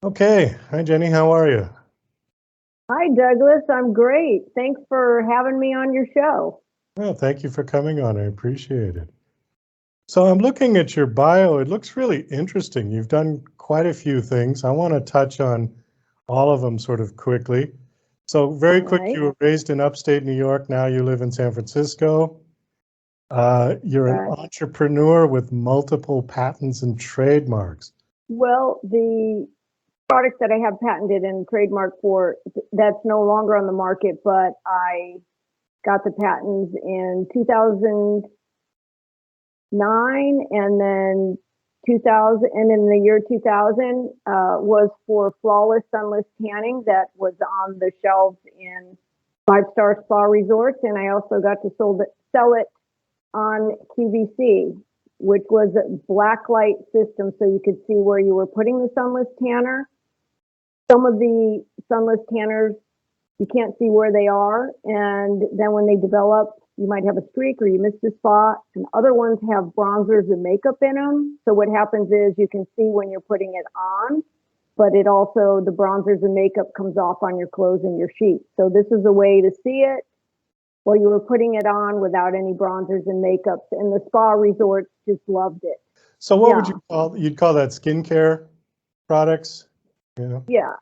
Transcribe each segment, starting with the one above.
Okay. Hi, Jenny. How are you? Hi, Douglas. I'm great. Thanks for having me on your show. Well, thank you for coming on. I appreciate it. So I'm looking at your bio. It looks really interesting. You've done quite a few things. I want to touch on all of them sort of quickly. So very All quick, right. you were raised in upstate New York. Now you live in San Francisco. You're an Right. entrepreneur with multiple patents and trademarks. Well, the product that I have patented and trademarked for, that's no longer on the market, but I got the patents in 2009 and then 2000, and in the year 2000 was for flawless sunless tanning that was on the shelves in five-star spa resorts. And I also got to sell it on QVC, which was a black light system so you could see where you were putting the sunless tanner. Some of the sunless tanners, you can't see where they are. And then when they develop, you might have a streak or you missed a spot. And other ones have bronzers and makeup in them. So what happens is you can see when you're putting it on, but it also, the bronzers and makeup comes off on your clothes and your sheets. So this is a way to see it while you were putting it on without any bronzers and makeups. And the spa resorts just loved it. So what would Yeah, you call, you'd call that skincare products? Yeah. yeah.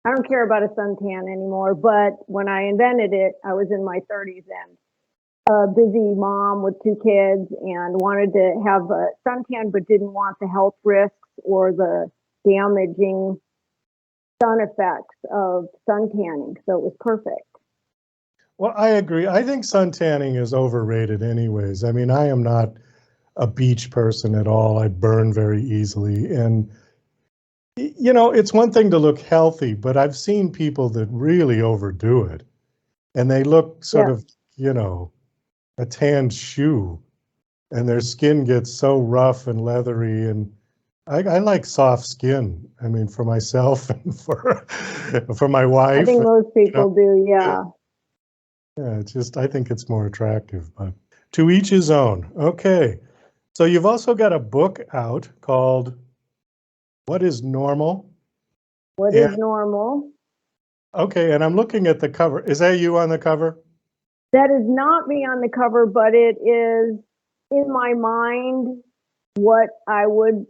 I don't care about a suntan anymore, but when I invented it, I was in my 30s and a busy mom with two kids and wanted to have a suntan, but didn't want the health risks or the damaging sun effects of suntanning. So it was perfect. Well, I agree. I think sun tanning is overrated anyways. I mean, I am not a beach person at all. I burn very easily. And, it's one thing to look healthy, but I've seen people that really overdo it and they look sort Yeah. of, you know, a tanned shoe and their skin gets so rough and leathery. And I like soft skin. I mean, for myself and for my I wife, think most you know, people do. yeah, Yeah. yeah, it's just, I think it's more attractive, but to each his own. Okay. So you've also got a book out called What is Normal? What And is normal? okay, and I'm looking at the cover. Is that you on the cover? That is not me on the cover, but it is in my mind what I would,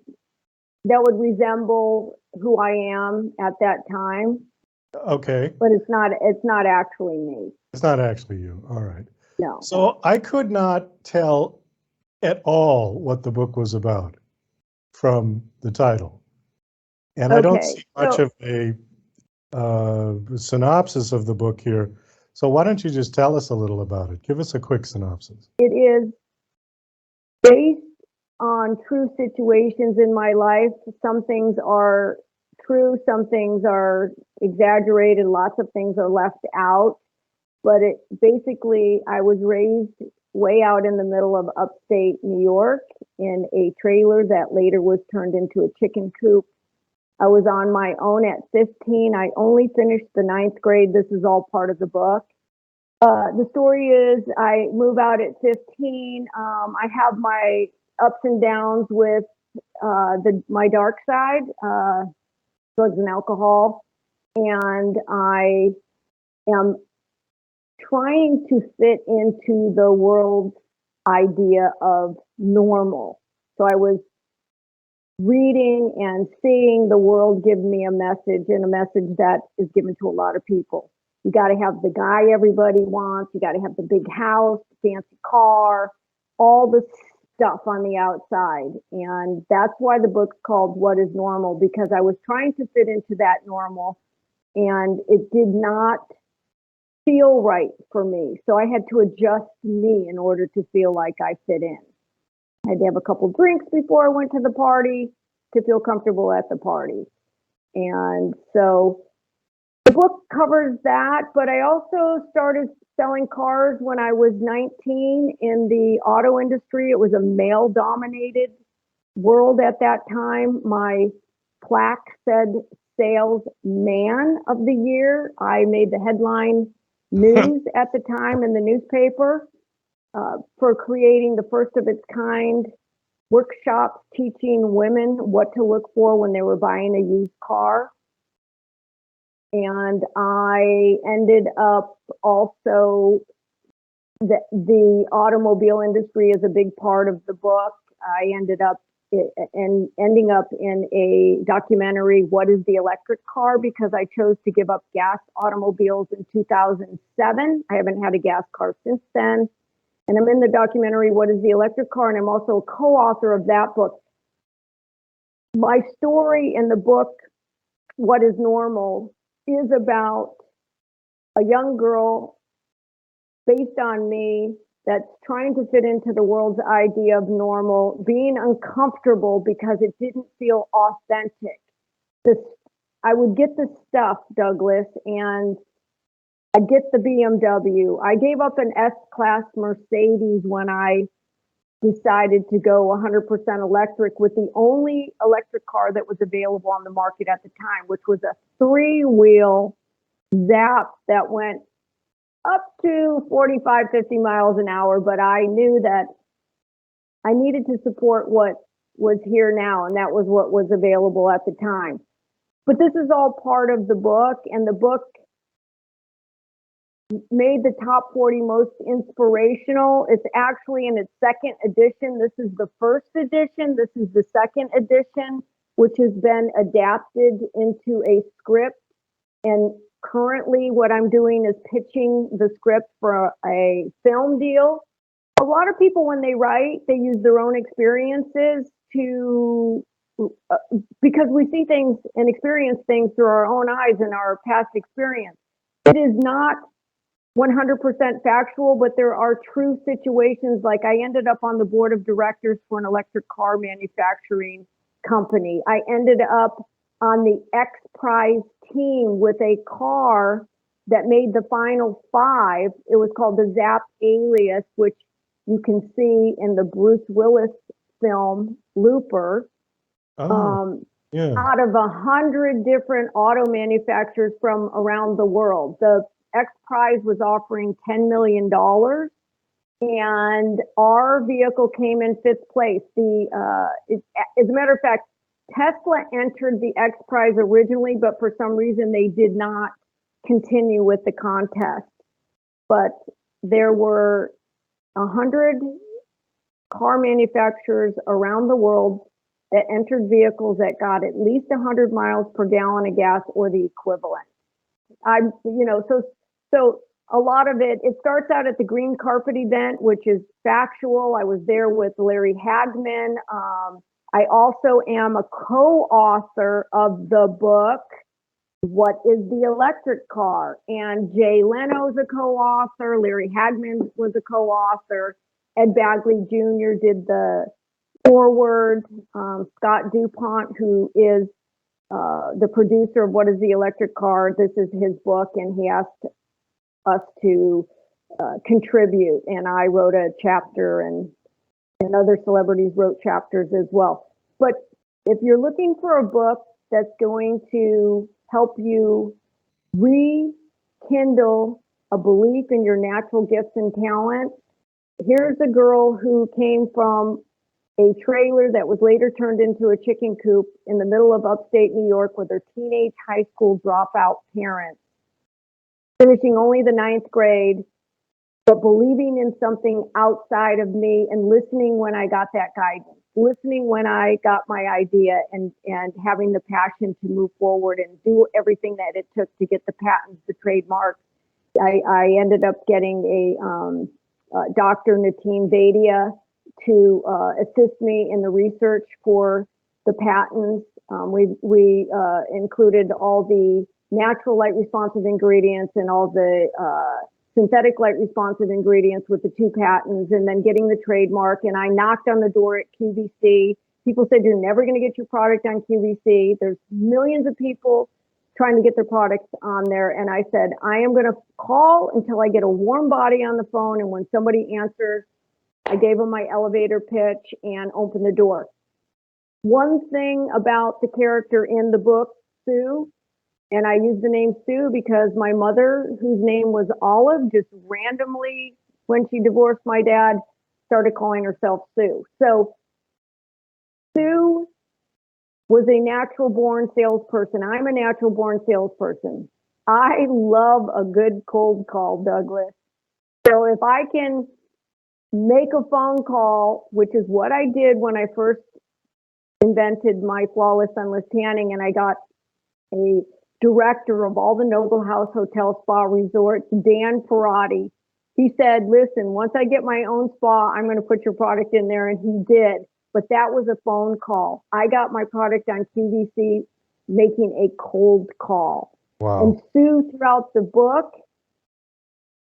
that would resemble who I am at that time, Okay. but it's not actually me. It's not actually you. All right. No. So I could not tell at all what the book was about from the title. And I don't Okay. see much So of a synopsis of the book here. So why don't you just tell us a little about it? Give us a quick synopsis. it is based on true situations in my life. Some things are true, some things are exaggerated, lots of things are left out. But it basically, I was raised way out in the middle of upstate New York in a trailer that later was turned into a chicken coop. I was on my own at 15. I only finished the ninth grade. This is all part of the book. The story is I move out at 15. I have my ups and downs with my dark side, drugs and alcohol, and I am trying to fit into the world's idea of normal. So I was reading and seeing the world give me a message, and a message that is given to a lot of people. You got to have the guy everybody wants. You got to have the big house, the fancy car, all the stuff on the outside. And that's why the book's called What is Normal, because I was trying to fit into that normal and it did not feel right for me. So I had to adjust me in order to feel like I fit in. I had to have a couple drinks before I went to the party to feel comfortable at the party. And so the book covers that, but I also started selling cars when I was 19 in the auto industry. It was a male dominated world at that time. My plaque said salesman of the year. I made the headline news at the time in the newspaper for creating the first of its kind workshops teaching women what to look for when they were buying a used car. And I ended up also, the automobile industry is a big part of the book. I ended up ending up in a documentary, What is the Electric Car? Because I chose to give up gas automobiles in 2007. I haven't had a gas car since then. And I'm in the documentary, What is the Electric Car? And I'm also a co-author of that book. My story in the book, What is Normal, is about a young girl based on me that's trying to fit into the world's idea of normal, being uncomfortable because it didn't feel authentic. I would get the stuff, Douglas, and I'd get the BMW. I gave up an S-Class Mercedes when I decided to go 100% electric with the only electric car that was available on the market at the time, which was a 3-wheel Zap that went up to 45, 50 miles an hour. But I knew that I needed to support what was here now, and that was what was available at the time. But this is all part of the book, and the book made the top 40 most inspirational. It's actually in its second edition. This is the first edition. This is the second edition, which has been adapted into a script. And currently what I'm doing is pitching the script for a film deal. A lot of people, when they write, they use their own experiences to, because we see things and experience things through our own eyes and our past experience. It is not 100% factual, but there are true situations. Like I ended up on the board of directors for an electric car manufacturing company. I ended up on the X Prize team with a car that made the final 5. It was called the Zap Alias, which you can see in the Bruce Willis film Looper. Yeah. Out of 100 different auto manufacturers from around the world. The X Prize was offering $10 million, and our vehicle came in 5th place. As a matter of fact, Tesla entered the X Prize originally, but for some reason they did not continue with the contest. But there were 100 car manufacturers around the world that entered vehicles that got at least 100 miles per gallon of gas or the equivalent. So a lot of it starts out at the green carpet event, which is factual. I was there with Larry Hagman. I also am a co-author of the book, What is the Electric Car? And Jay Leno's a co-author. Larry Hagman was a co-author. Ed Bagley Jr. did the foreword. Scott DuPont, who is the producer of What is the Electric Car, this is his book, and he asked us to contribute. And I wrote a chapter, and other celebrities wrote chapters as well. But if you're looking for a book that's going to help you rekindle a belief in your natural gifts and talents, here's a girl who came from a trailer that was later turned into a chicken coop in the middle of upstate New York with her teenage high school dropout parents, finishing only the 9th grade, but believing in something outside of me and listening when I got that guidance, listening when I got my idea, and having the passion to move forward and do everything that it took to get the patents, the trademarks. I ended up getting a Dr. Nateen Vadia to assist me in the research for the patents. We included all the natural light responsive ingredients and all the synthetic light responsive ingredients with the 2 patents, and then getting the trademark. And I knocked on the door at QVC. People said, you're never going to get your product on QVC. There's millions of people trying to get their products on there. And I said, I am going to call until I get a warm body on the phone. And when somebody answers, I gave them my elevator pitch and opened the door. One thing about the character in the book, Sue, and I use the name Sue because my mother, whose name was Olive, just randomly, when she divorced my dad, started calling herself Sue. So was a natural born salesperson. I'm a natural born salesperson. I love a good cold call, Douglas. So if I can make a phone call, which is what I did when I first invented my flawless sunless tanning, and I got a director of all the Noble House Hotel Spa Resorts, Dan Perotti. He said, listen, once I get my own spa, I'm going to put your product in there. And he did. But that was a phone call. I got my product on QVC making a cold call. Wow. And Sue, throughout the book,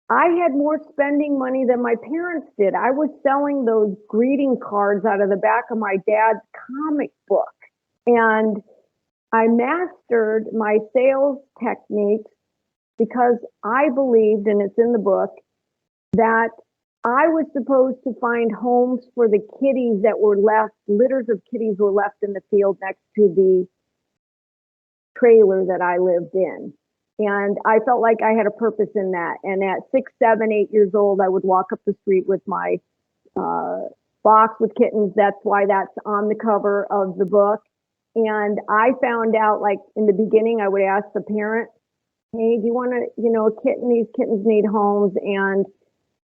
I had more spending money than my parents did. I was selling those greeting cards out of the back of my dad's comic book. And I mastered my sales techniques because I believed, and it's in the book, that I was supposed to find homes for the kitties that were left, litters of kitties were left in the field next to the trailer that I lived in. And I felt like I had a purpose in that. And at 6, 7, 8 years old, I would walk up the street with my box with kittens. That's why that's on the cover of the book. And I found out, like in the beginning, I would ask the parent, hey, do you want to, a kitten? These kittens need homes. And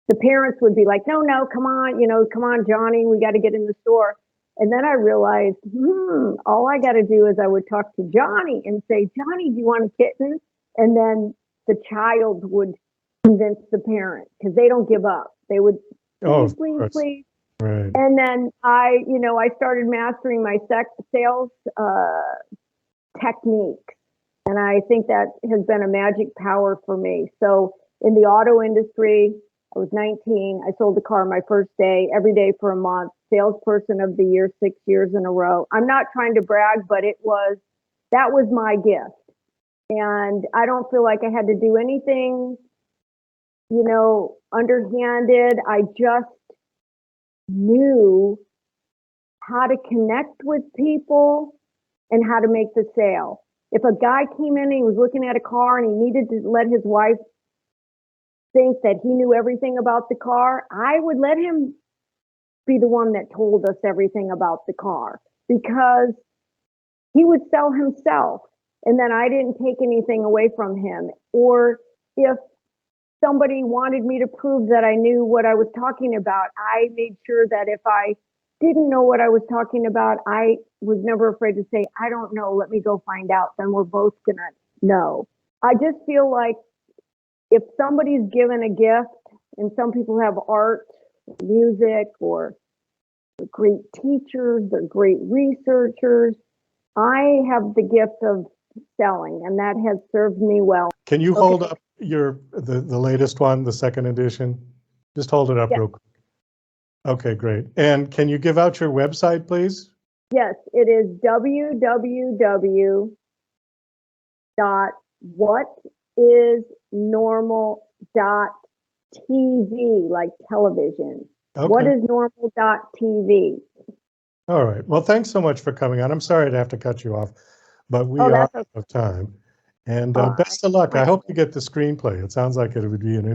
the parents would be like, no, come on, Johnny, we got to get in the store. And then I realized, all I got to do is I would talk to Johnny and say, Johnny, do you want a kitten? And then the child would convince the parent, because they don't give up. They would, please. Right. And then I started mastering my sales techniques. And I think that has been a magic power for me. So in the auto industry, I was 19. I sold a car my first day, every day for a month, salesperson of the year, 6 years in a row. I'm not trying to brag, but that was my gift. And I don't feel like I had to do anything, underhanded. I just knew how to connect with people and how to make the sale. If a guy came in and he was looking at a car and he needed to let his wife think that he knew everything about the car, I would let him be the one that told us everything about the car, because he would sell himself. And then I didn't take anything away from him. Or if somebody wanted me to prove that I knew what I was talking about, I made sure that if I didn't know what I was talking about, I was never afraid to say, I don't know, let me go find out. Then we're both going to know. I just feel like if somebody's given a gift, and some people have art, music, or they're great teachers, they're great researchers, I have the gift of selling, and that has served me well. Can you hold up the latest one, the second edition? Just hold it up real quick. Okay, great. And can you give out your website, please? Yes, it is www.whatisnormal.tv, like television. Okay. Whatisnormal.tv. All right. Well, thanks so much for coming on. I'm sorry to have to cut you off, but we are out of time. And best of luck. I hope you get the screenplay. It sounds like it would be an